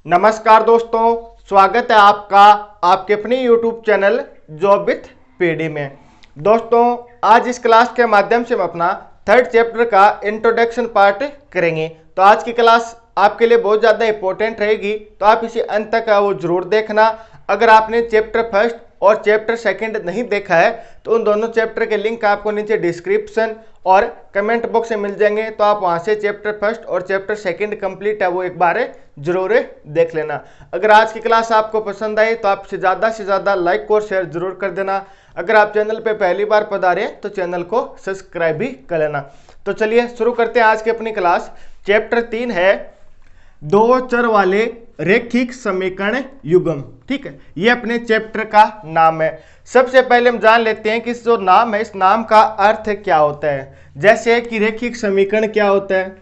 नमस्कार दोस्तों, स्वागत है आपका आपके अपने YouTube channel job with PD में। दोस्तों, आज इस क्लास के माध्यम से हम अपना थर्ड चैप्टर का इंट्रोडक्शन पार्ट करेंगे। तो आज की क्लास आपके लिए बहुत ज़्यादा इंपॉर्टेंट रहेगी, तो आप इसे अंत तक वो जरूर देखना। अगर आपने चैप्टर फर्स्ट और चैप्टर सेकंड नहीं देखा है तो उन दोनों चैप्टर के लिंक आपको नीचे डिस्क्रिप्शन और कमेंट बॉक्स में मिल जाएंगे, तो आप वहां से चैप्टर फर्स्ट और चैप्टर सेकंड कंप्लीट है वो एक बार जरूर देख लेना। अगर आज की क्लास आपको पसंद आई तो आप से ज़्यादा लाइक और शेयर जरूर कर देना। अगर आप चैनल पे पहली बार पधारे तो चैनल को सब्सक्राइब भी कर लेना। तो चलिए शुरू करते हैं आज की अपनी क्लास। चैप्टर 3 है दो चर वाले रैखिक समीकरण युग्म। ठीक है, ये अपने चैप्टर का नाम है। सबसे पहले हम जान लेते हैं कि इस जो नाम है इस नाम का अर्थ क्या होता है। जैसे कि रैखिक समीकरण क्या होता है,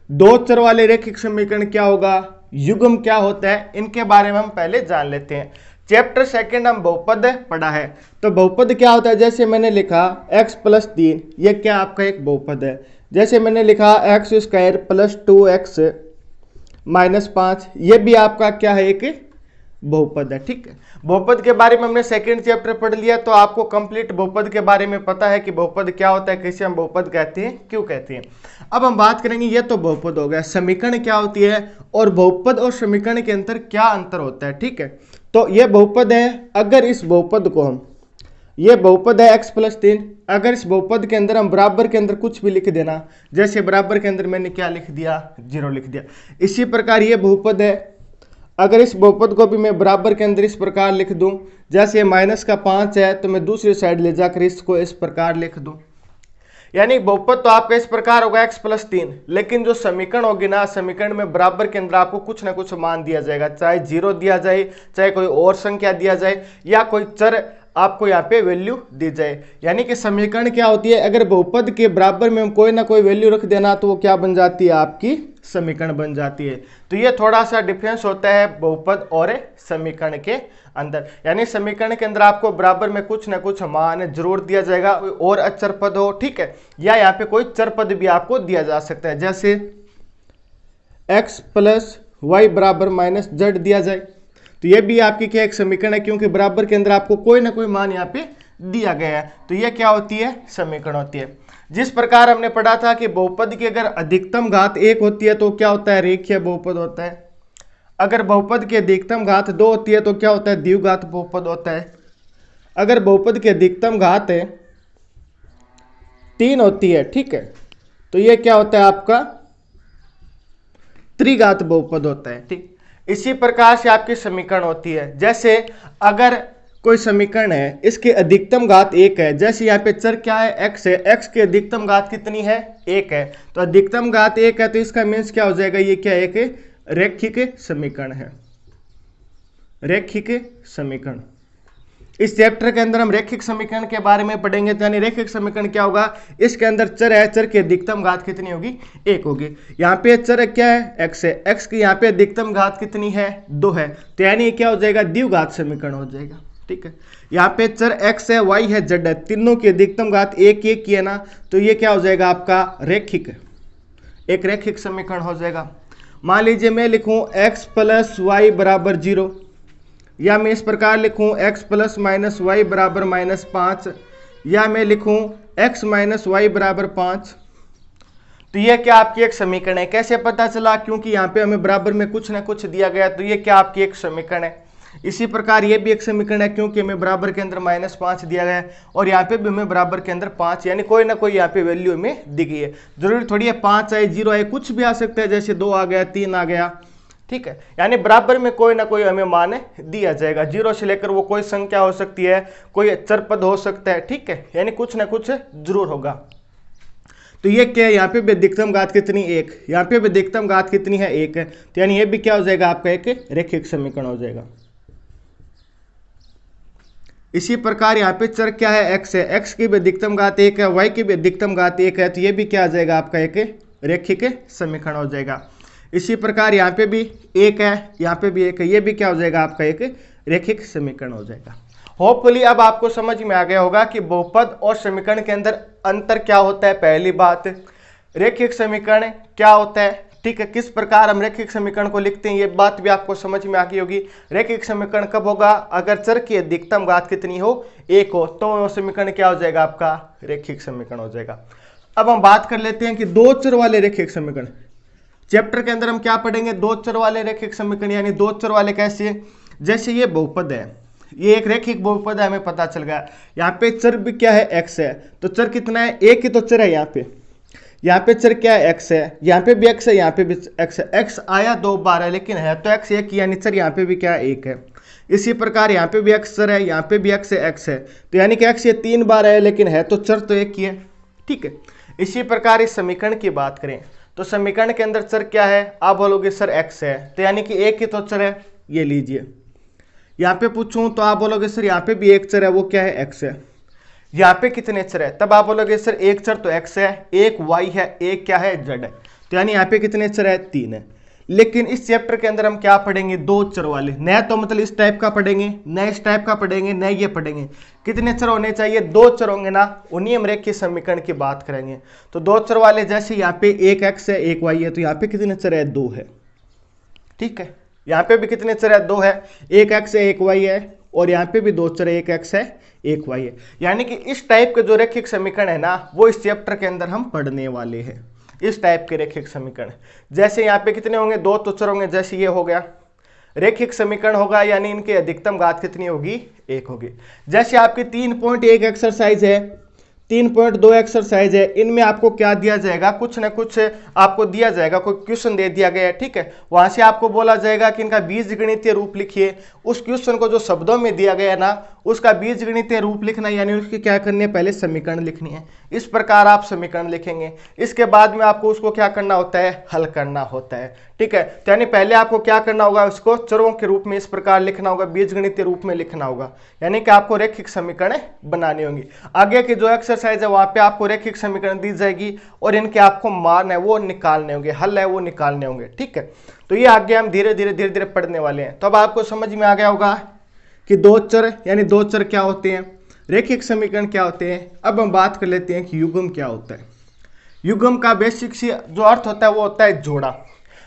दो चर वाले रैखिक समीकरण क्या होगा, युग्म क्या होता है, इनके बारे में हम पहले जान लेते हैं। चैप्टर सेकंड हम बहुपद पढ़ा है, तो बहुपद क्या होता है। जैसे मैंने लिखा x + 3, ये क्या आपका एक बहुपद है। जैसे मैंने लिखा x² + 2x - 5, ये भी आपका क्या है, एक बहुपद है। ठीक है, बहुपद के बारे में हमने सेकंड चैप्टर पढ़ लिया, तो आपको कंप्लीट बहुपद के बारे में पता है कि बहुपद क्या होता है, कैसे हम बहुपद कहते हैं, क्यों कहते हैं। अब हम बात करेंगे, ये तो बहुपद हो गया, समीकरण क्या होती है और बहुपद और समीकरण के अंदर क्या अंतर होता है। ठीक है, तो ये बहुपद है। अगर इस बहुपद को हम, ये बहुपद है x + 3, अगर इस बहुपद के अंदर हम बराबर के अंदर कुछ भी लिख देना, जैसे बराबर के अंदर मैंने क्या लिख दिया, 0 लिख दिया। इसी प्रकार ये बहुपद है। अगर इस बहुपद को भी मैं बराबर के अंदर इस प्रकार लिख दूं, जैसे -5 है तो मैं दूसरी साइड ले जाकर इसको इस प्रकार लिख दूं, यानी बहुपद तो आपका इस प्रकार होगा x + 3। लेकिन जो समीकरण होगी ना, समीकरण में बराबर के अंदर आपको कुछ ना कुछ मान दिया जाएगा, चाहे 0 दिया जाए, चाहे कोई और संख्या दिया जाए, या कोई चर आपको यहाँ पे वैल्यू दी जाए। यानी कि समीकरण क्या होती है, अगर बहुपद के बराबर में हम कोई ना कोई वैल्यू रख देना तो वो क्या बन जाती है, आपकी समीकरण बन जाती है। तो ये थोड़ा सा डिफरेंस होता है बहुपद और समीकरण के अंदर। यानी समीकरण के अंदर आपको बराबर में कुछ ना कुछ मान जरूर दिया जाएगा, कोई और अचर पद हो, ठीक है, या यहाँ पे कोई चर पद भी आपको दिया जा सकता है। जैसे x + y = -z दिया जाए, तो ये भी आपकी क्या एक समीकरण है, क्योंकि बराबर के अंदर आपको कोई ना कोई मान यहाँ पे दिया गया है। तो ये क्या होती है, समीकरण होती है। जिस प्रकार हमने पढ़ा था कि बहुपद की अगर अधिकतम घात 1 होती है तो क्या होता है, रेखीय बहुपद होता है। अगर बहुपद की अधिकतम घात 2 होती है तो क्या होता है, द्विघात बहुपद होता है। अगर बहुपद की अधिकतम घात 3 होती है, ठीक है, तो ये क्या होता है, आपका त्रिघात बहुपद होता है। ठीक, इसी प्रकार से आपकी समीकरण होती है। जैसे अगर कोई समीकरण है, इसकी अधिकतम घात 1 है, जैसे यहाँ पे चर क्या है, x है, x की अधिकतम घात कितनी है, 1 है, तो अधिकतम घात 1 है, तो इसका मीन्स क्या हो जाएगा, ये क्या एक रैखिक समीकरण है, रैखिक समीकरण। इस चैप्टर के अंदर हम रैखिक समीकरण के बारे में पढ़ेंगे। तो यानी रैखिक समीकरण क्या होगा, इसके अंदर चर है, चर की अधिकतम घात कितनी होगी, 1 होगी। यहाँ पे चर क्या है, x है, x की यहाँ पे अधिकतम घात कितनी है, 2 है, तो यानी क्या हो जाएगा, द्विघात समीकरण हो जाएगा। ठीक है, यहाँ पे चर x है, y है, z है, तीनों की अधिकतम घात 1 1 की है ना, तो ये क्या हो जाएगा, आपका रैखिक, एक रैखिक समीकरण हो जाएगा। मान लीजिए मैं लिखूं x + y = 0, या मैं इस प्रकार लिखूं x + -y = -5, या मैं लिखूं x - y = 5। तो ये क्या आपकी एक समीकरण है। कैसे पता चला, क्योंकि यहाँ पे हमें बराबर में कुछ ना कुछ दिया गया, तो ये क्या आपकी एक समीकरण है। इसी प्रकार ये भी एक समीकरण है, क्योंकि हमें बराबर के अंदर -5 दिया गया है, और यहाँ पे भी हमें बराबर के अंदर 5, यानी कोई ना कोई यहाँ पे वैल्यू हमें दी गई है। जरूरी थोड़ी है 5 आए, 0 आए, कुछ भी आ सकता है, जैसे 2 आ गया, 3 आ गया। ठीक है, यानी बराबर में कोई ना कोई हमें मान दिया जाएगा, 0 से लेकर वो कोई संख्या हो सकती है, कोई चर पद हो सकता है। ठीक है, यानी कुछ ना कुछ जरूर होगा। तो ये क्या है, यहाँ पे भी अधिकतम घात कितनी, 1, यहाँ पे भी अधिकतम घात कितनी है, 1 है, तो यानी ये भी क्या हो जाएगा, आपका एक रैखिक समीकरण हो जाएगा। इसी प्रकार यहाँ पे चर क्या है, x है, x की भी अधिकतम घात 1 है, y की भी अधिकतम घात 1 है, तो ये भी क्या आ जाएगा, आपका एक रैखिक समीकरण हो जाएगा। इसी प्रकार यहाँ पे भी 1 है, यहाँ पे भी 1 है, ये भी क्या हो जाएगा, आपका एक रैखिक समीकरण हो जाएगा। होपफुली अब आपको समझ में आ गया होगा कि बहुपद और समीकरण के अंदर अंतर क्या होता है। पहली बात, रैखिक समीकरण क्या होता है, ठीक है, किस प्रकार हम रैखिक समीकरण को लिखते हैं ये बात भी आपको समझ में आ गई होगी। रैखिक समीकरण कब होगा, अगर चर की अधिकतम घात कितनी हो, 1 हो, तो वो समीकरण क्या हो जाएगा, आपका रैखिक समीकरण हो जाएगा। अब हम बात कर लेते हैं कि दो चर वाले रैखिक समीकरण। चैप्टर के अंदर हम क्या पढ़ेंगे, दो चर वाले रैखिक समीकरण, यानी दो चर वाले कैसे, जैसे ये बहुपद है, ये एक रैखिक बहुपद है, हमें पता चल गया। यहाँ पे चर भी क्या है, x है, तो चर कितना है, एक ही तो चर है। यहाँ पे चर क्या है, x है, यहाँ पे भी x है, यहाँ पे भी x है। x आया 2 बार है, लेकिन है तो x एक, यानी चर यहाँ पे भी क्या है, 1 है। इसी प्रकार यहाँ पे भी x चर है, यहाँ पे भी x है, x है, तो यानी कि x ये 3 बार है, लेकिन है तो चर तो एक ही है, ठीक है। इसी प्रकार इस समीकरण की बात करें तो समीकरण के अंदर चर क्या है, आप बोलोगे सर x है, तो यानी कि एक ही तो चर है, ये लीजिए। यहाँ पे पूछूं तो आप बोलोगे सर यहाँ पे भी एक चर है, वो क्या है, x है। यहाँ पे कितने चर है, तब आप बोलोगे सर एक चर तो x है, एक y है, एक क्या है, z है, तो यानी यहाँ पे कितने चर है, 3 है। लेकिन इस चैप्टर के अंदर हम क्या पढ़ेंगे, दो चर वाले, न तो मतलब इस टाइप का पढ़ेंगे, न इस टाइप का पढ़ेंगे, न ये पढ़ेंगे। कितने चर होने चाहिए, दो चर होंगे ना, उन्हीं हम रैखिक समीकरण की बात करेंगे। तो दो चर वाले, जैसे यहाँ पे एक x है, एक y है, तो यहाँ पे कितने चर है, 2 है, ठीक है। यहाँ पे भी कितने चर है, 2 है, एक x है, एक y है, और यहाँ पे भी 2 चर है, एक x है, एक y है। यानी कि इस टाइप के जो रैखिक समीकरण है ना, वो इस चैप्टर के अंदर हम पढ़ने वाले हैं, इस टाइप के रैखिक समीकरण। जैसे यहाँ पे कितने होंगे, 2 तो चर होंगे, जैसे ये हो गया रैखिक समीकरण होगा, यानी इनकी अधिकतम घात कितनी होगी, 1 होगी। जैसे आपकी 3.1 एक्सरसाइज है, 3.2 एक्सरसाइज है, इनमें आपको क्या दिया जाएगा, कुछ ना कुछ आपको दिया जाएगा, कोई क्वेश्चन दे दिया गया है, ठीक है। वहां से आपको बोला जाएगा कि इनका बीजगणितीय रूप लिखिए। उस क्वेश्चन को जो शब्दों में दिया गया है ना, उसका बीजगणितीय रूप लिखना, यानी उसकी क्या करनी है, पहले समीकरण लिखनी है। इस प्रकार आप समीकरण लिखेंगे, इसके बाद में आपको उसको क्या करना होता है, हल करना होता है, ठीक है। तो यानी पहले आपको क्या करना होगा, उसको चरों के रूप में इस प्रकार लिखना होगा, बीजगणितीय रूप में लिखना होगा, यानी कि आपको रैखिक समीकरण बनानी होंगी। आगे की जो एक्सरसाइज है वहां पे आपको रैखिक समीकरण दी जाएगी, और इनके आपको मान है वो निकालने होंगे, हल है वो निकालने होंगे, ठीक है। तो ये आगे हम धीरे धीरे पढ़ने वाले हैं। तो अब आपको समझ में आ गया होगा कि दो चर, यानी दो चर क्या होते हैं, रैखिक समीकरण क्या होते हैं। अब हम बात कर लेते हैं कि युग्म क्या होता है। युग्म का बेसिक जो अर्थ होता है वो होता है जोड़ा।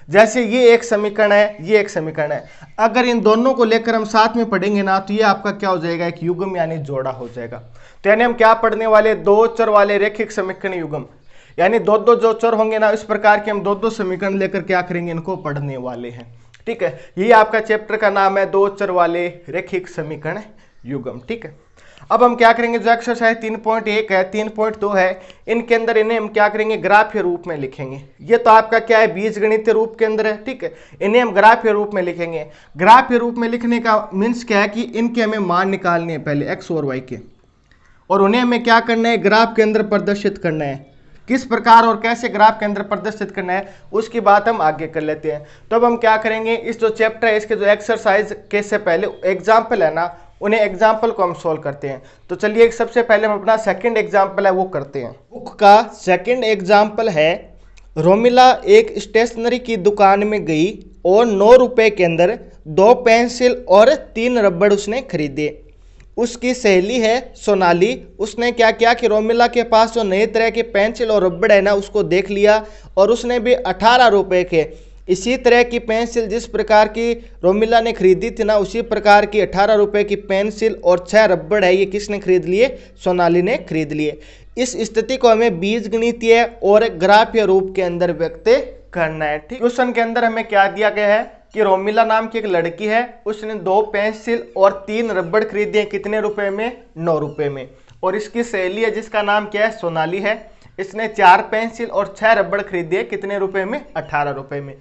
जैसे ये एक समीकरण है, ये एक समीकरण है, अगर इन दोनों को लेकर हम साथ में पढ़ेंगे ना, तो ये आपका क्या हो जाएगा, एक युग्म यानी जोड़ा हो जाएगा। तो यानी हम क्या पढ़ने वाले, दो चर वाले रैखिक समीकरण युग्म, यानी दो दो जो चर होंगे ना, इस प्रकार के हम दो दो समीकरण लेकर क्या करेंगे, इनको पढ़ने वाले हैं, ठीक है। ये आपका चैप्टर का नाम है दो चर वाले रैखिक समीकरण युग्म, ठीक है। अब हम क्या करेंगे, जो एक्सरसाइज 3.1 है, 3.2 है, इनके अंदर इन्हें हम क्या करेंगे, ग्राफीय रूप में लिखेंगे। ये तो आपका क्या है, बीजगणितीय रूप के अंदर है, ठीक है। इन्हें हम ग्राफीय रूप में लिखेंगे। ग्राफीय रूप में लिखने का मीन्स क्या है कि इनके हमें मान निकालने हैं पहले, एक्स और वाई के, और उन्हें हमें क्या करना है, ग्राफ के अंदर प्रदर्शित करना है। किस प्रकार और कैसे ग्राफ के अंदर प्रदर्शित करना है, उसकी बात हम आगे कर लेते हैं। तो अब हम क्या करेंगे, इस जो चैप्टर है इसके जो एक्सरसाइज के से पहले एग्जाम्पल है ना, उन्हें एग्जाम्पल को हम सोल्व करते हैं। तो चलिए सबसे पहले हम अपना सेकंड एग्जाम्पल है वो करते हैं। बुक का सेकंड एग्जाम्पल है, रोमिला एक स्टेशनरी की दुकान में गई और 9 रुपए के अंदर 2 पेंसिल और 3 रबड़ उसने खरीदे। उसकी सहेली है सोनाली, उसने क्या किया कि रोमिला के पास जो नए तरह के पेंसिल और रबड़ है ना, उसको देख लिया, और उसने भी 18 रुपए के इसी तरह की पेंसिल जिस प्रकार की रोमिला ने खरीदी थी ना, उसी प्रकार की 18 रुपए की पेंसिल और 6 रबड़ है, ये किसने खरीद लिए, सोनाली ने खरीद लिए। इस स्थिति को हमें बीजगणितीय और ग्राफीय रूप के अंदर व्यक्त करना है, ठीक। क्वेश्चन के अंदर हमें क्या दिया गया है कि रोमिला नाम की एक लड़की है, उसने 2 पेंसिल और 3 रबड़ खरीदे, कितने रुपए में, 9 रुपए में। और इसकी सहेली है जिसका नाम क्या है, सोनाली है, इसने 4 पेंसिल और 6 रबड़ खरीदे, कितने रुपए में, 18 रुपए में।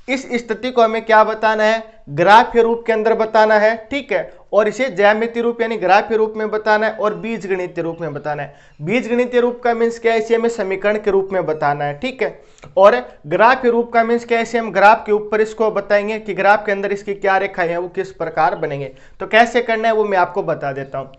इस स्थिति को हमें क्या बताना है, ग्राफीय रूप के अंदर बताना है, ठीक है। और इसे ज्यामितीय रूप यानी ग्राफीय रूप में बताना है, और बीजगणितीय रूप में बताना है। बीजगणितीय रूप का मीन्स क्या है, इसे हमें समीकरण के रूप में बताना है, ठीक है। और ग्राफीय रूप का मीन्स क्या है, इसे हम ग्राफ के ऊपर इसको बताएंगे कि ग्राफ के अंदर इसकी क्या रेखाएं हैं, वो किस प्रकार बनेंगे। तो कैसे करना है वो मैं आपको बता देता हूँ।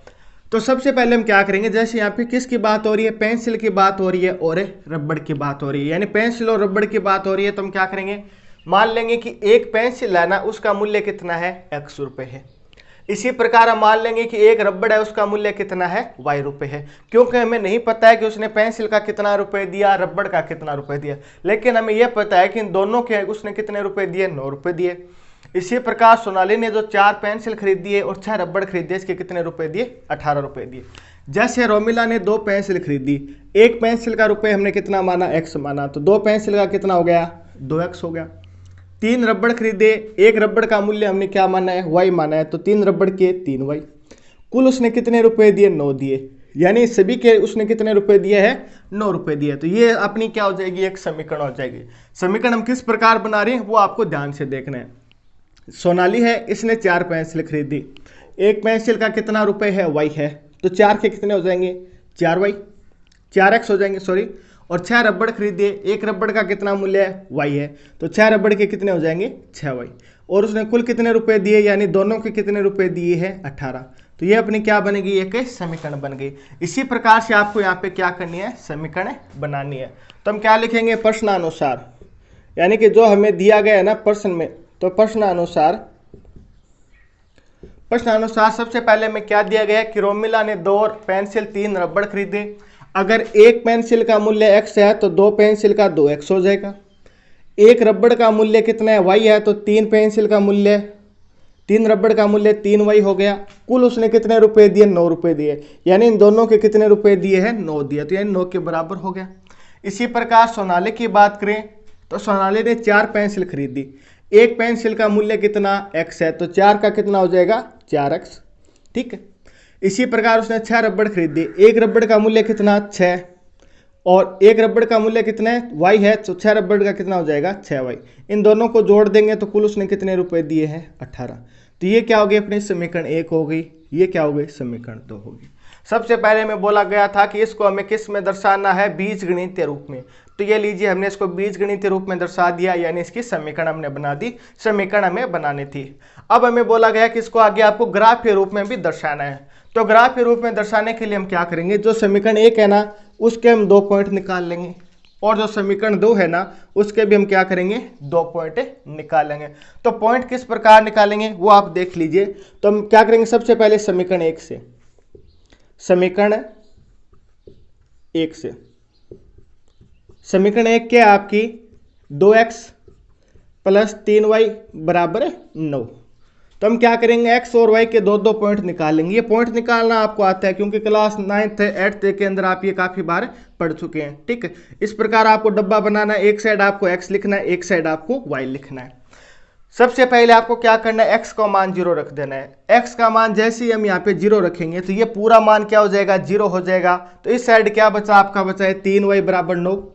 तो सबसे पहले हम क्या करेंगे, जैसे यहाँ पे किसकी बात हो रही है, पेंसिल की बात हो रही है और रबड़ की बात हो रही है, यानी पेंसिल और रबड़ की बात हो रही है। तो हम क्या करेंगे, मान लेंगे कि एक पेंसिल है ना, उसका मूल्य कितना है, x रुपए है। इसी प्रकार हम मान लेंगे कि एक रबड़ है, उसका मूल्य कितना है, y रुपए है, क्योंकि हमें नहीं पता है कि उसने पेंसिल का कितना रुपए दिया, रबड़ का कितना रुपए दिया, लेकिन हमें यह पता है कि इन दोनों के उसने कितने रुपए दिए, 9 रुपए दिए। इसी प्रकार सोनाली ने जो 4 पेंसिल खरीदी है और 6 रबड़ खरीदे, इसके कितने रुपए दिए, 18 रुपए दिए। जैसे रोमिला ने 2 पेंसिल खरीदी, एक पेंसिल का रुपए हमने कितना माना, x माना, तो 2 पेंसिल का कितना हो गया, 2x हो गया। 3 रबड़ खरीदे, एक रबड़ का मूल्य हमने क्या माना है, y माना है, तो 3 रबड़ के 3y। कुल उसने कितने रुपए दिए, 9 दिए, यानी सभी के उसने कितने रुपए दिए हैं, 9 रुपए दिए। तो ये अपनी क्या हो जाएगी, एक समीकरण हो जाएगी। समीकरण हम किस प्रकार बना रहे हैं वो आपको ध्यान से देखना है। सोनाली है, इसने 4 पेंसिल खरीदी, एक पेंसिल का कितना रुपए है, y है, तो 4 के कितने हो जाएंगे, 4y, 4x हो जाएंगे सॉरी। और 6 रबड़ खरीदे, एक रबड़ का कितना मूल्य है, y है, तो 6 रबड़ के कितने हो जाएंगे, 6y। और उसने कुल कितने रुपए दिए, यानी दोनों के कितने रुपए दिए हैं, 18। तो ये अपनी क्या बनेगी, एक समीकरण बन गई। इसी प्रकार से आपको यहाँ पे क्या करनी है, समीकरण बनानी है। तो हम क्या लिखेंगे, प्रश्नानुसार, यानी कि जो हमें दिया गया है ना प्रश्न में, तो प्रश्नानुसार सबसे पहले में क्या दिया गया है कि रोमिला ने 2 पेंसिल 3 रबड़ खरीदे। अगर एक पेंसिल का मूल्य x है तो 2 पेंसिल का 2x हो जाएगा। एक रबड़ का मूल्य कितना है, y है, तो 3 पेंसिल का मूल्य, 3 रबड़ का मूल्य 3y हो गया। कुल उसने कितने रुपए दिए, 9 रुपए दिए, यानी इन दोनों के कितने रुपए दिए हैं, 9 दिए, तो यानी 9 के बराबर हो गया। इसी प्रकार सोनाली की बात करें तो सोनाली ने 4 पेंसिल खरीदी, एक पेंसिल का मूल्य कितना, x है, तो 4 का कितना हो जाएगा, 4x, ठीक है। इसी प्रकार उसने 6 रबड़ खरीदी, एक रबड़ का मूल्य कितना, 6, और एक रबड़ का मूल्य कितना है, y है, तो 6 रबड़ का कितना हो जाएगा, 6y। इन दोनों को जोड़ देंगे तो कुल उसने कितने रुपए दिए हैं, 18। तो ये क्या हो गई, अपनी समीकरण 1 हो गई, ये क्या हो गई, समीकरण 2 होगी। सबसे पहले में बोला गया था कि इसको हमें किस में दर्शाना है, बीजगणितीय रूप में। तो ये लीजिए, हमने इसको बीजगणितीय रूप में दर्शा दिया, यानी इसकी समीकरण हमने बना दी, समीकरण हमें बनानी थी। अब हमें बोला गया कि इसको आगे आपको ग्राफीय रूप में भी दर्शाना है। तो ग्राफीय रूप में दर्शाने के लिए हम क्या करेंगे, जो समीकरण 1 है ना उसके हम 2 पॉइंट निकाल लेंगे, और जो समीकरण 2 है ना उसके भी हम क्या करेंगे, 2 पॉइंट निकालेंगे। तो पॉइंट किस प्रकार निकालेंगे वो आप देख लीजिए। तो हम क्या करेंगे, सबसे पहले समीकरण 1 से, समीकरण 1 से, समीकरण 1 क्या है आपकी, 2x प्लस 3y बराबर 9। तो हम क्या करेंगे, x और y के 2 पॉइंट निकालेंगे। ये पॉइंट निकालना आपको आता है क्योंकि क्लास 9th 8th के अंदर आप ये काफी बार पढ़ चुके हैं, ठीक है। इस प्रकार आपको डब्बा बनाना है, एक साइड आपको x लिखना है, एक साइड आपको y लिखना है। सबसे पहले आपको क्या करना है, x का मान 0 रख देना है। x का मान जैसे ही हम यहाँ पे 0 रखेंगे तो ये पूरा मान क्या हो जाएगा, 0 हो जाएगा। तो इस साइड क्या बचा, आपका बचा है 3y बराबर 9,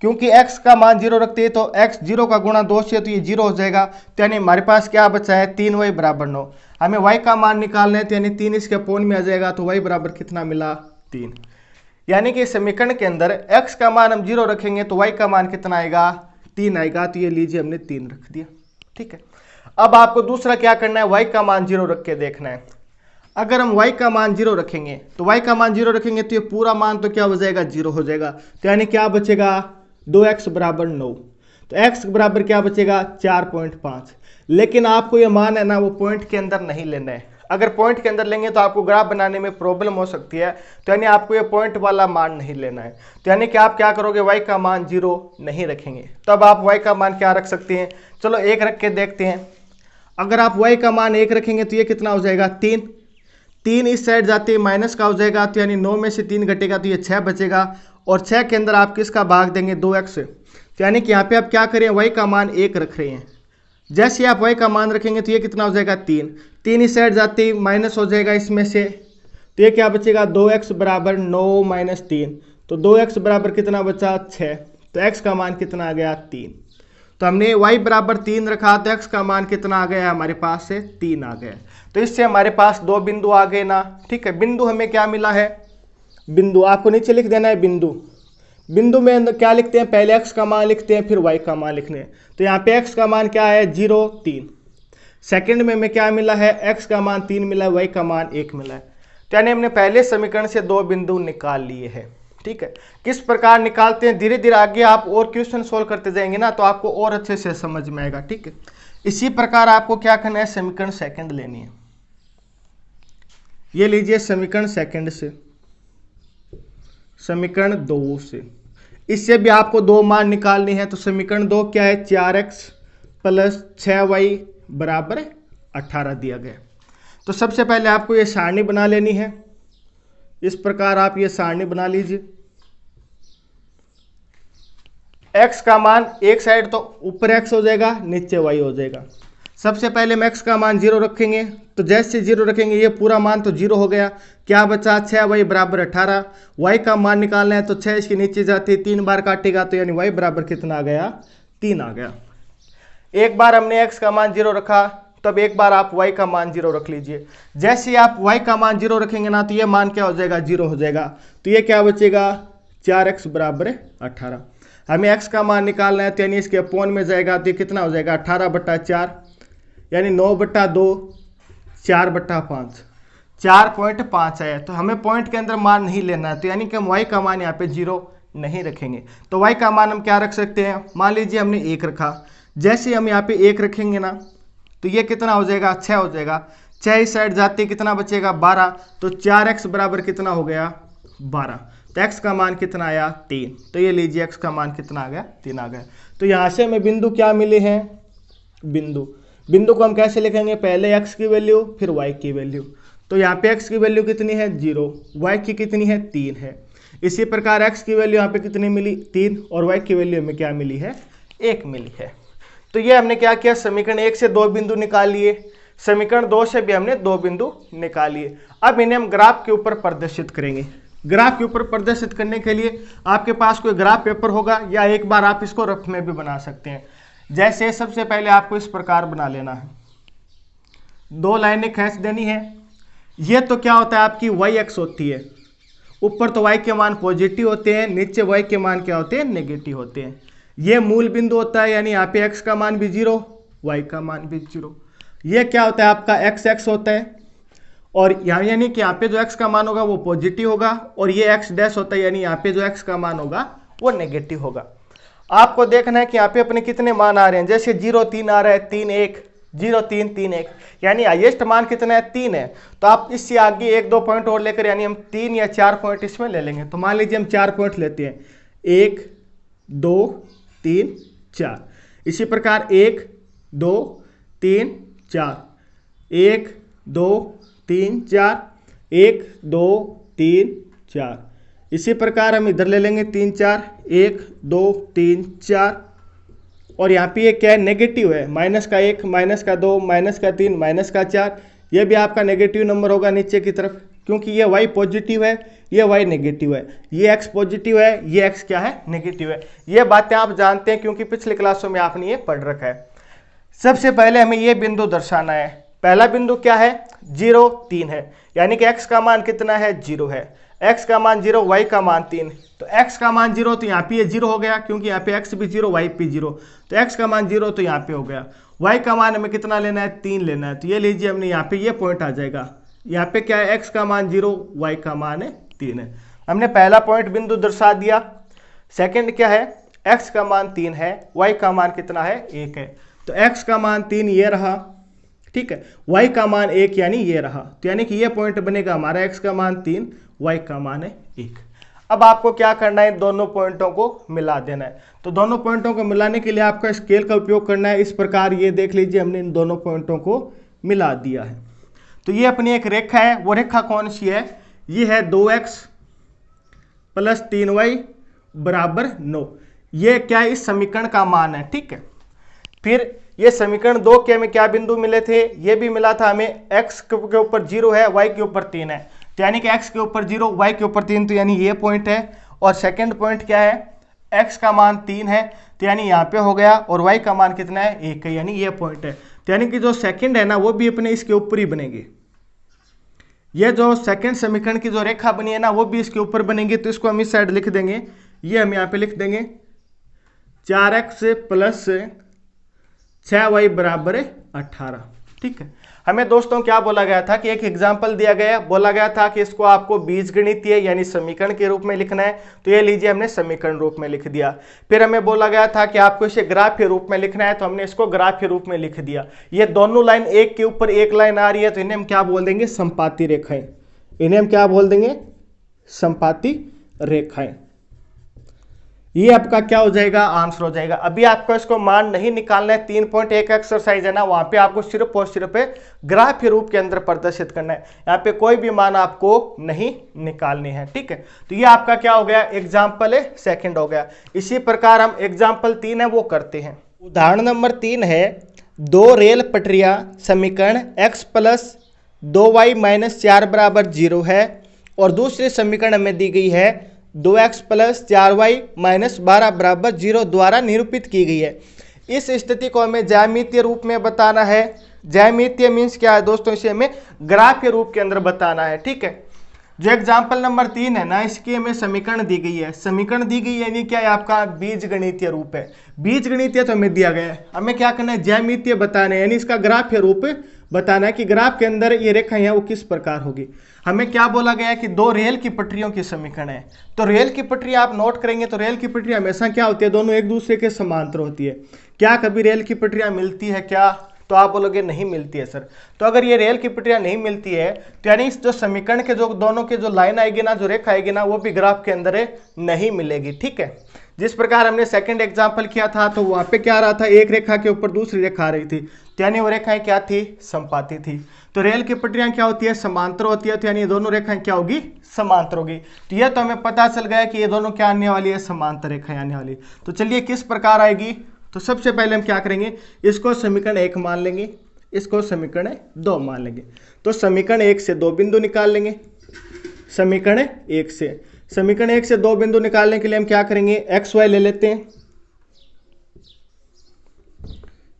क्योंकि x का मान 0 रखते हैं तो x 0 का गुणा 2 से, तो ये 0 हो जाएगा। तो यानी हमारे पास क्या बचा है, 3y बराबर 9। हमें y का मान निकालना है, तो यानी 3 इसके अपोन में आ जाएगा, तो y बराबर कितना मिला, 3। यानी कि समीकरण के अंदर x का मान हम 0 रखेंगे तो y का मान कितना आएगा, 3 आएगा। तो ये लीजिए हमने 3 रख दिया, ठीक है। अब आपको दूसरा क्या करना है, y का मान 0 रख के देखना है। अगर हम y का मान 0 रखेंगे तो y का मान 0 रखेंगे तो ये पूरा मान तो क्या हो जाएगा, 0 हो जाएगा। तो यानी क्या बचेगा, 2x बराबर 9। तो x बराबर क्या बचेगा, 4.5। लेकिन आपको ये मान है ना वो पॉइंट के अंदर नहीं लेना है। अगर पॉइंट के अंदर लेंगे तो आपको ग्राफ बनाने में प्रॉब्लम हो सकती है। तो यानी आपको ये पॉइंट वाला मान नहीं लेना है। तो यानी कि आप क्या करोगे, y का मान 0 नहीं रखेंगे। तो अब आप y का मान क्या रख सकते हैं, चलो 1 रख के देखते हैं। अगर आप y का मान 1 रखेंगे तो ये कितना हो जाएगा, 3। 3 इस साइड जाते ही माइनस का हो जाएगा, तो यानी 9 में से 3 घटेगा तो ये 6 बचेगा। और 6 के अंदर आप किसका भाग देंगे, 2x। तो यानी कि यहाँ पे आप क्या करें, y का मान 1 रख रहे हैं। जैसे आप y का मान रखेंगे तो ये कितना हो जाएगा, 3। 3 इस साइड जाते ही माइनस हो जाएगा इसमें से, तो ये क्या बचेगा, 2x बराबर 9 माइनस 3। तो 2x बराबर कितना बचा, 6। तो x का मान कितना आ गया, 3। तो हमने y बराबर 3 रखा, तो x का मान कितना आ गया हमारे पास से, 3 आ गया। तो इससे हमारे पास 2 बिंदु आ गए ना, ठीक है। बिंदु हमें क्या मिला है, बिंदु आपको नीचे लिख देना है बिंदु। बिंदु में क्या लिखते हैं, पहले x का मान लिखते हैं फिर y का मान लिखने हैं। तो यहाँ पे x का मान क्या है, 0 3। सेकंड में हमें क्या मिला है, x का मान 3 मिला है, y का मान 1 मिला है। तो यानी हमने पहले समीकरण से 2 बिंदु निकाल लिए हैं, ठीक है। किस प्रकार निकालते हैं, धीरे धीरे आगे आप और क्वेश्चन सोल्व करते जाएंगे ना तो आपको और अच्छे से समझ में आएगा, ठीक है। इसी प्रकार आपको क्या करना है, समीकरण सेकंड लेनी है। ये लीजिए समीकरण सेकंड से, समीकरण 2 से। इससे भी आपको दो मान निकालनी है। तो समीकरण 2 क्या है, 4x प्लस 6y बराबर 18 दिया गया। तो सबसे पहले आपको ये सारणी बना लेनी है। इस प्रकार आप ये सारणी बना लीजिए। x का मान एक साइड तो ऊपर x हो जाएगा, नीचे y हो जाएगा। सबसे पहले हम x का मान 0 रखेंगे। तो जैसे 0 रखेंगे ये पूरा मान तो 0 हो गया। क्या बचा, 6y बराबर 18। y का मान निकालना है तो 6 इसके नीचे जाते 3 बार काटेगा, तो यानी y बराबर कितना आ गया, 3 आ गया। एक बार हमने x का मान 0 रखा, तब एक बार आप y का मान 0 रख लीजिए। जैसे ही आप y का मान 0 रखेंगे ना, तो ये मान क्या हो जाएगा, 0 हो जाएगा। तो ये क्या बचेगा, 4x बराबर 18। हमें x का मान निकालना है तो यानी इसके अपॉन में जाएगा, तो ये कितना हो जाएगा, 18/4 यानी 9/2 4/5, 4.5 है। तो हमें पॉइंट के अंदर मान नहीं लेना है, तो यानी कि हम y का मान यहाँ पे 0 नहीं रखेंगे। तो y का मान हम क्या रख सकते हैं, मान लीजिए हमने 1 रखा। जैसे हम यहाँ पे 1 रखेंगे ना, तो ये कितना हो जाएगा, 6 हो जाएगा। 6 इस साइड जाते कितना बचेगा, 12। तो 4x बराबर कितना हो गया, 12। तो x का मान कितना आया, 3। तो ये लीजिए x का मान कितना आ गया, 3 आ गया। तो यहाँ से हमें बिंदु क्या मिले हैं, बिंदु को हम कैसे लिखेंगे, पहले x की वैल्यू फिर y की वैल्यू। तो यहाँ पे x की वैल्यू कितनी है, 0, y की कितनी है, 3 है। इसी प्रकार x की वैल्यू यहाँ पे कितनी मिली, 3, और y की वैल्यू हमें क्या मिली है, 1 मिली है। तो ये हमने क्या किया, समीकरण 1 से 2 बिंदु निकाल लिए, समीकरण 2 से भी हमने 2 बिंदु निकाल लिए। अब इन्हें हम ग्राफ के ऊपर प्रदर्शित करेंगे। ग्राफ के ऊपर प्रदर्शित करने के लिए आपके पास कोई ग्राफ पेपर होगा, या एक बार आप इसको रफ में भी बना सकते हैं। जैसे सबसे पहले आपको इस प्रकार बना लेना है, 2 लाइनें खींच देनी है। ये तो क्या होता है, आपकी y एक्स होती है। ऊपर तो y के मान पॉजिटिव होते हैं, नीचे y के मान क्या होते हैं, नेगेटिव होते हैं। ये मूल बिंदु होता है, यानी यहाँ पे x का मान भी 0, y का मान भी 0। ये क्या होता है, आपका x होता है, और यहाँ यानी कि यहाँ पे जो x का मान होगा वो पॉजिटिव होगा, और ये x डैश होता है, यानी यहाँ पे जो x का मान होगा वो नेगेटिव होगा। आपको देखना है कि यहाँ पे अपने कितने मान आ रहे हैं। जैसे 0 3 आ रहा है, 3 1, 0 3 3 1, यानी हाईएस्ट मान कितना है, 3 है। तो आप इससे आगे 1 2 पॉइंट और लेकर, यानी हम 3 या 4 पॉइंट इसमें ले लेंगे। तो मान लीजिए हम 4 पॉइंट लेते हैं, 1 2 3 4। इसी प्रकार 1 2 3 4, 1 2 3 4, 1 2 3 4। इसी प्रकार हम इधर ले लेंगे 3 4, 1 2 3 4। और यहाँ पे ये क्या है, नेगेटिव है, -1 -2 -3 -4। ये भी आपका नेगेटिव नंबर होगा नीचे की तरफ, क्योंकि ये y पॉजिटिव है, ये y नेगेटिव है। ये x पॉजिटिव है, ये x क्या है, नेगेटिव है। ये बातें आप जानते हैं, क्योंकि पिछले क्लासों में आपने ये पढ़ रखा है। सबसे पहले हमें ये बिंदु दर्शाना है। पहला बिंदु क्या है, 0 3 है, यानी कि x का मान कितना है, 0 है। x का मान 0, y का मान 3। तो x का मान 0, तो यहाँ पे ये 0 हो गया, क्योंकि यहाँ पे x भी 0 y भी 0। तो x का मान 0, तो यहाँ पे हो गया। y का मान हमें कितना लेना है, 3 लेना है। तो ये लीजिए हमने यहाँ पे ये पॉइंट आ जाएगा। यहाँ पे क्या है, x का मान 0, y का मान है 3 है। हमने पहला पॉइंट बिंदु दर्शा दिया। सेकंड क्या है, x का मान 3 है, y का मान कितना है, 1 है। तो x का मान 3 ये रहा, ठीक है, y का मान 1 यानी ये रहा। तो यानी कि ये पॉइंट बनेगा हमारा, x का मान 3, y का मान है 1। अब आपको क्या करना है, दोनों पॉइंटों को मिला देना है। तो दोनों पॉइंटों को मिलाने के लिए आपका स्केल का उपयोग करना है। इस प्रकार ये देख लीजिए, हमने इन दोनों पॉइंटों को मिला दिया है। तो ये अपनी एक रेखा है। वो रेखा कौन सी है, ये है 2x प्लस 3y बराबर 9। ये क्या है, इस समीकरण का मान है, ठीक है। फिर ये समीकरण 2 के हमें क्या बिंदु मिले थे, ये भी मिला था हमें, x के ऊपर 0 है, y के ऊपर 3 है। तो यानी कि x के ऊपर 0, y के ऊपर 3, तो यानी ये पॉइंट है। और सेकंड पॉइंट क्या है, x का मान 3 है, तो यानी यहाँ पे हो गया, और y का मान कितना है, 1 है, यानी ये पॉइंट है। तो यानी कि जो सेकंड है ना, वो भी अपने इसके ऊपर ही बनेंगे। ये जो सेकंड समीकरण की जो रेखा बनी है ना, वो भी इसके ऊपर बनेगी। तो इसको हम इस साइड लिख देंगे, ये हम यहाँ पे लिख देंगे 4x प्लस 6y बराबर 18, ठीक है। हमें दोस्तों क्या बोला गया था कि एक एग्जाम्पल दिया गया, बोला गया था कि इसको आपको बीजगणितीय यानी समीकरण के रूप में लिखना है। तो ये लीजिए हमने समीकरण रूप में लिख दिया। फिर हमें बोला गया था कि आपको इसे ग्राफ के रूप में लिखना है, तो हमने इसको ग्राफ के रूप में लिख दिया। ये दोनों लाइन एक के ऊपर एक लाइन आ रही है, तो इन्हें हम क्या बोल देंगे, संपाती रेखाएं। इन्हें हम क्या बोल देंगे, संपाती रेखाएं। ये आपका क्या हो जाएगा, आंसर हो जाएगा। अभी आपको इसको मान नहीं निकालना है, 3.1 एक्सरसाइज है ना, वहां पे आपको सिर्फ और सिर्फ ग्राफ के रूप के अंदर प्रदर्शित करना है। यहाँ पे कोई भी मान आपको नहीं निकालनी है, ठीक है। तो ये आपका क्या हो गया, एग्जाम्पल सेकंड हो गया। इसी प्रकार हम एग्जाम्पल 3 है वो करते हैं। उदाहरण नंबर 3 है, दो रेल पटरियां समीकरण x प्लस 2y माइनस 4 बराबर 0 है और दूसरी समीकरण हमें दी गई है 2x प्लस 4y माइनस 12 बराबर 0 द्वारा निरूपित की गई है। इस स्थिति को हमें ज्यामितीय रूप में बताना है। ज्यामितीय मीन्स क्या है दोस्तों, इसे हमें ग्राफ के रूप के अंदर बताना है, ठीक है। जो एग्जाम्पल नंबर 3 है ना, इसकी हमें समीकरण दी गई है। समीकरण दी गई है यानी क्या है, आपका बीज गणितीय रूप है। बीज गणितीय तो हमें दिया गया है, हमें क्या करना है, ज्यामितीय बताना है, यानी इसका ग्राफीय रूप बताना है कि ग्राफ के अंदर ये रेखा है वो किस प्रकार होगी। हमें क्या बोला गया है कि दो रेल की पटरियों की समीकरण है। तो रेल की पटरी आप नोट करेंगे तो रेल की पटरी हमेशा क्या होती है, दोनों एक दूसरे के समांतर होती है। क्या कभी रेल की पटरियां मिलती है क्या, तो आप बोलोगे नहीं मिलती है सर। तो अगर ये रेल की पटरियां नहीं मिलती है तो यानी इस जो समीकरण के जो दोनों के जो लाइन आएगी ना, जो रेखा आएगी ना, वो भी ग्राफ के अंदर नहीं मिलेगी, ठीक है। जिस प्रकार हमने सेकंड एग्जांपल किया था तो वहां पे क्या आ रहा था, एक रेखा के ऊपर दूसरी रेखा आ रही थी, तो यानी वो रेखाएं क्या थी, समपाती थी। तो रेल की पटरियां क्या होती है, समांतर होती है, तो यानी ये दोनों रेखाएं क्या होगी, समांतर होगी। तो ये तो हमें पता चल गया कि ये दोनों क्या आने वाली है, समांतर रेखाएं आने वाली। तो चलिए किस प्रकार आएगी, तो सबसे पहले हम क्या करेंगे, इसको समीकरण 1 मान लेंगे, इसको समीकरण 2 मान लेंगे। तो समीकरण 1 से 2 बिंदु निकाल लेंगे। समीकरण 1 से 2 बिंदु निकालने के लिए हम क्या करेंगे, एक्स वाई ले लेते हैं।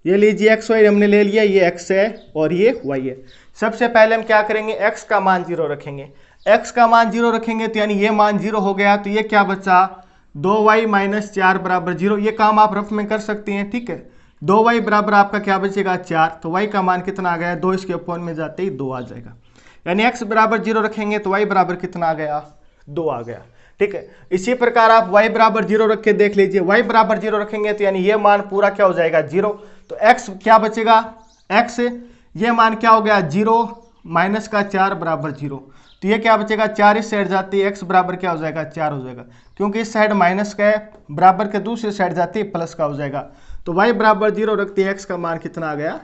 ये लीजिए एक्स वाई हमने ले लिया, ये एक्स है और ये वाई है। सबसे पहले हम क्या करेंगे, एक्स का मान 0 रखेंगे। एक्स का मान 0 रखेंगे तो यानी ये मान 0 हो गया, तो ये क्या बचा, 2y माइनस 4 बराबर 0। ये काम आप रफ में कर सकते हैं, ठीक है। 2y बराबर आपका क्या बचेगा, 4। तो y का मान कितना आ गया, 2, इसके अपॉन में जाते ही 2 आ जाएगा। यानी x बराबर 0 रखेंगे तो y बराबर कितना आ गया, 2 आ गया, ठीक है। इसी प्रकार आप y बराबर 0 रख के देख लीजिए। y बराबर 0 रखेंगे तो यानी ये मान पूरा क्या हो जाएगा, 0। तो x क्या बचेगा, x ये मान क्या हो गया, 0 माइनस का 4 बराबर 0। तो ये क्या बचेगा, 4 इस साइड जाती है, x बराबर क्या हो जाएगा, 4 हो जाएगा, क्योंकि इस साइड माइनस का है, बराबर के दूसरी साइड जाती है प्लस का हो जाएगा। तो y बराबर 0 रखते हैं, x का मान कितना आ गया,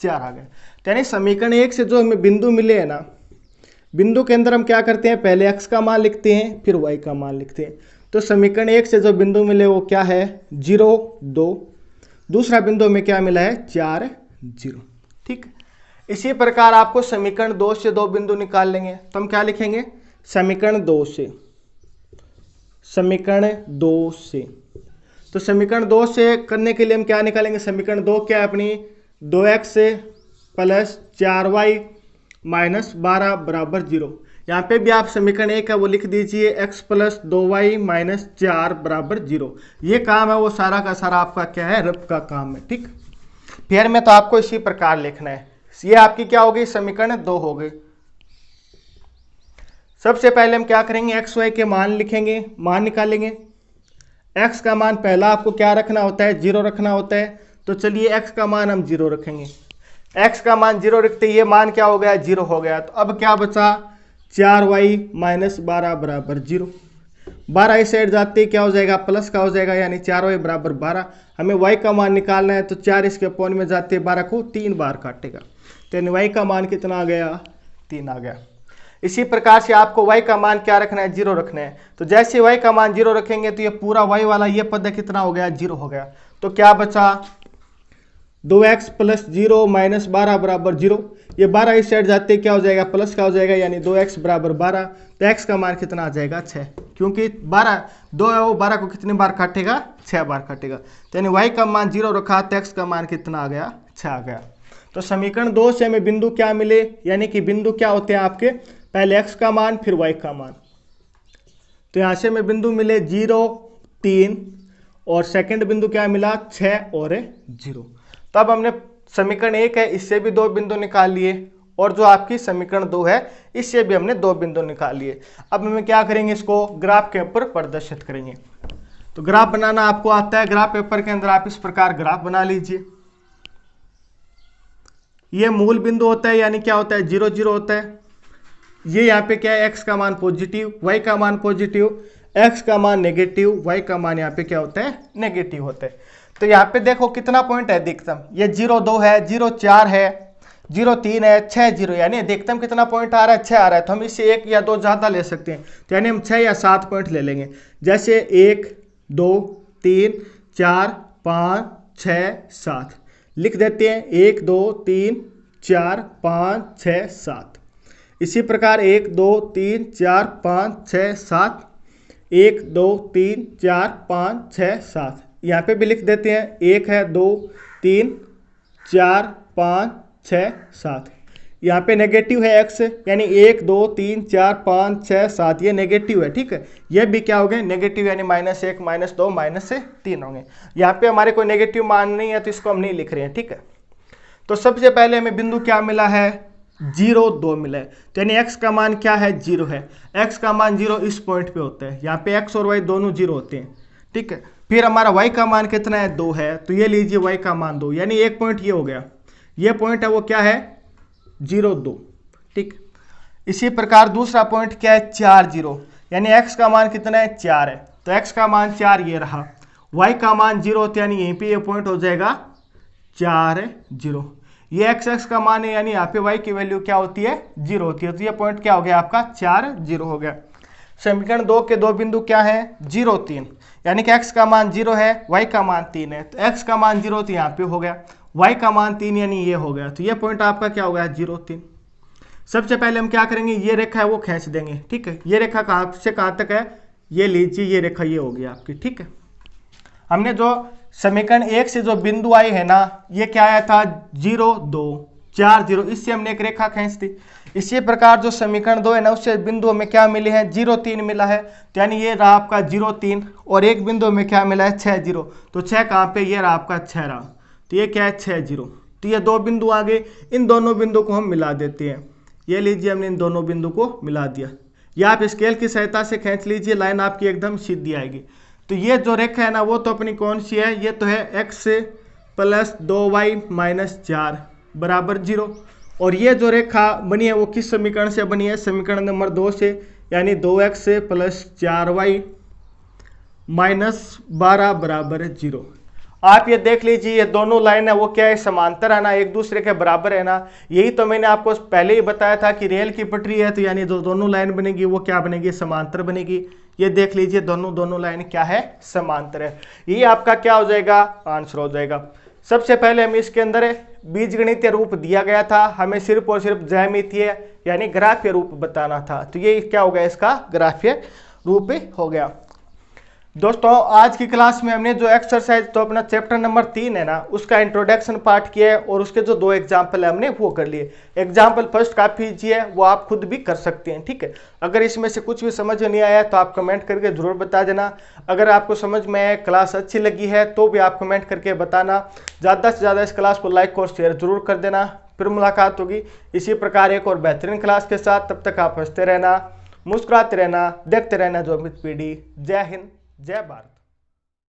4 आ गया। तो यानी समीकरण 1 से जो हमें बिंदु मिले हैं ना, बिंदु के अंदर हम क्या करते हैं, पहले x का मान लिखते हैं फिर y का मान लिखते हैं। तो समीकरण 1 से जो बिंदु मिले वो क्या है, 0 2। दूसरा बिंदु में क्या मिला है, 4 0, ठीक। इसी प्रकार आपको समीकरण 2 से 2 बिंदु निकाल लेंगे। तो हम क्या लिखेंगे, समीकरण 2 से, तो समीकरण 2 से करने के लिए हम क्या निकालेंगे, समीकरण 2 क्या है अपनी, 2x प्लस 4y माइनस 12 बराबर 0। यहाँ पे भी आप समीकरण 1 है वो लिख दीजिए, x प्लस 2y माइनस 4 बराबर 0। ये काम है वो सारा का सारा आपका क्या है, रफ का काम है, ठीक। फिर में तो आपको इसी प्रकार लिखना है। ये आपकी क्या होगी, समीकरण 2 हो गई। सबसे पहले हम क्या करेंगे, एक्स वाई के मान लिखेंगे, मान निकालेंगे। एक्स का मान पहला आपको क्या रखना होता है, 0 रखना होता है। तो चलिए एक्स का मान हम 0 रखेंगे। एक्स का मान 0 रखते ये मान क्या हो गया, 0 हो गया। तो अब क्या बचा, 4y माइनस 12 बराबर 0। 12 इस साइड जाते क्या हो जाएगा, प्लस का हो जाएगा, यानी 4y बराबर 12। हमें y का मान निकालना है, तो 4 इसके अपॉन में जाते 12 को 3 बार काटेगा, तो यानी y का मान कितना आ गया, 3 आ गया। इसी प्रकार से आपको y का मान क्या रखना है, 0 रखना है। तो जैसे y का मान 0 रखेंगे तो ये पूरा y वाला ये पद कितना हो गया, 0 हो गया। तो क्या बचा, 2x प्लस 0 माइनस 12 बराबर 0। ये 12 इस साइड जाते क्या हो जाएगा, प्लस का हो जाएगा, यानी 2x बराबर 12। तो x का मान कितना आ जाएगा, 6, क्योंकि 12 2 है वो 12 को कितनी बार काटेगा, 6 बार काटेगा। तो यानी y का मान 0 रखा तो x का मान कितना आ गया, 6 आ गया। तो समीकरण 2 से हमें बिंदु क्या मिले, यानी कि बिंदु क्या होते हैं आपके, पहले x का मान फिर y का मान। तो यहाँ से हमें बिंदु मिले 0 3 और सेकंड बिंदु क्या मिला, 6 और 0। तब हमने समीकरण 1 है इससे भी 2 बिंदु निकाल लिए, और जो आपकी समीकरण 2 है इससे भी हमने 2 बिंदु निकाल लिए। अब हमें क्या करेंगे, इसको ग्राफ के ऊपर प्रदर्शित करेंगे। तो ग्राफ बनाना आपको आता है, ग्राफ पेपर के अंदर आप इस प्रकार ग्राफ बना लीजिए। ये मूल बिंदु होता है, यानी क्या होता है, 0 0 होता है। ये यहाँ पे क्या है, x का मान पॉजिटिव, y का मान पॉजिटिव, x का मान नेगेटिव, y का मान यहाँ पे क्या होता है, नेगेटिव होता है। तो यहाँ पे देखो कितना पॉइंट है अधिकतम, ये 0,2 है, 0,4 है, 0,3 है, 6 0, यानी अधिकतम कितना पॉइंट आ रहा है, 6 आ रहा है। तो हम इससे 1 या 2 ज़्यादा ले सकते हैं, तो यानी हम 6 या 7 पॉइंट ले लेंगे। जैसे 1 2 3 4 5 6 7 लिख देते हैं, 1 2 3 4 5 6 7। इसी प्रकार 1 2 3 4 5 6 7, 1 2 3 4 5 6 7, यहाँ पे भी लिख देते हैं, 1 है 2 3 4 5 6 7। यहाँ पे नेगेटिव है x, यानी 1 2 3 4 5 6 7 ये नेगेटिव है, ठीक है। ये भी क्या हो गए, नेगेटिव, यानी -1 -2 -3 होंगे। यहाँ पे हमारे कोई नेगेटिव मान नहीं है तो इसको हम नहीं लिख रहे हैं, ठीक है। तो सबसे पहले हमें बिंदु क्या मिला है, 0 2 मिला है, तो यानी x का मान क्या है, 0 है। x का मान 0 इस पॉइंट पे होता है, यहाँ पे x और y दोनों 0 होते हैं, ठीक है। फिर हमारा y का मान कितना है, 2 है, तो ये लीजिए y का मान 2, यानी एक पॉइंट ये हो गया, ये पॉइंट है वो क्या है, 0 2, ठीक। इसी प्रकार दूसरा पॉइंट क्या है, 4 0, यानी x का मान कितना है, 4 है, तो x का मान 4 ये रहा, y का मान 0 होता है, यानी यहीं पे ये पॉइंट हो जाएगा 4 0। ये x का मान है, यानी यहाँ पे y की वैल्यू क्या होती है, 0 होती है, तो ये पॉइंट क्या हो गया आपका, 4 0 हो गया। समीकरण 2 के दो बिंदु क्या है, 0 3, यानी कि x का मान 0 है, y का मान 3 है, तो x का मान 0 तो यहाँ पे हो गया, y का मान 3 यानी ये हो गया, तो ये पॉइंट आपका क्या हो गया, 0 3। सबसे पहले हम क्या करेंगे, ये रेखा है वो खींच देंगे, ठीक है। ये रेखा कहाँ से कहाँ तक है, ये लीजिए, ये रेखा ये हो गई आपकी, ठीक है। हमने जो समीकरण 1 से जो बिंदु आए हैं ना, ये क्या आया था, 0 2 4 0, इससे हमने एक रेखा खींच दी। इसी प्रकार जो समीकरण 2 है ना, उससे बिंदु में क्या मिले हैं, 0 3 मिला है, तो यानी ये रहा आपका 0 3, और एक बिंदु में क्या मिला है, 6 0, तो 6 कहाँ पे, ये रहा आपका 6 रहा, तो ये क्या है 6 0। तो ये दो बिंदु आ गए, इन दोनों बिंदु को हम मिला देते हैं, ये लीजिए हमने इन दोनों बिंदु को मिला दिया। या आप स्केल की सहायता से खींच लीजिए, लाइन आपकी एकदम सीधी आएगी। तो ये जो रेखा है ना, वो तो अपनी कौन सी है, ये तो है x + 2y - 4 बराबर 0, और ये जो रेखा बनी है वो किस समीकरण से बनी है, समीकरण नंबर 2 से, यानी 2x + 4y - 12 बराबर 0। आप ये देख लीजिए, ये दोनों लाइन है वो क्या है, समांतर है ना, एक दूसरे के बराबर है ना। यही तो मैंने आपको पहले ही बताया था कि रेल की पटरी है, तो यानी जो दोनों लाइन बनेगी वो क्या बनेगी, समांतर बनेगी। ये देख लीजिए, दोनों लाइन क्या है, समांतर है। ये आपका क्या हो जाएगा, आंसर हो जाएगा। सबसे पहले हम इसके अंदर बीजगणितीय रूप दिया गया था, हमें सिर्फ और सिर्फ ज्यामितीय यानी ग्राफीय रूप बताना था, तो ये क्या हो गया, इसका ग्राफीय रूप हो गया। दोस्तों आज की क्लास में हमने जो एक्सरसाइज, तो अपना चैप्टर नंबर 3 है ना, उसका इंट्रोडक्शन पार्ट किया है, और उसके जो 2 एग्जाम्पल है हमने वो कर लिए। एग्जाम्पल फर्स्ट कॉपी कीजिए, वो आप खुद भी कर सकते हैं, ठीक है। अगर इसमें से कुछ भी समझ नहीं आया तो आप कमेंट करके जरूर बता देना। अगर आपको समझ में क्लास अच्छी लगी है तो भी आप कमेंट करके बताना। ज़्यादा से ज़्यादा इस क्लास को लाइक और शेयर जरूर कर देना। फिर मुलाकात होगी इसी प्रकार एक और बेहतरीन क्लास के साथ। तब तक आप हंसते रहना, मुस्कुराते रहना, देखते रहना जॉबिथ पीडी। जय हिंद, जय भारत।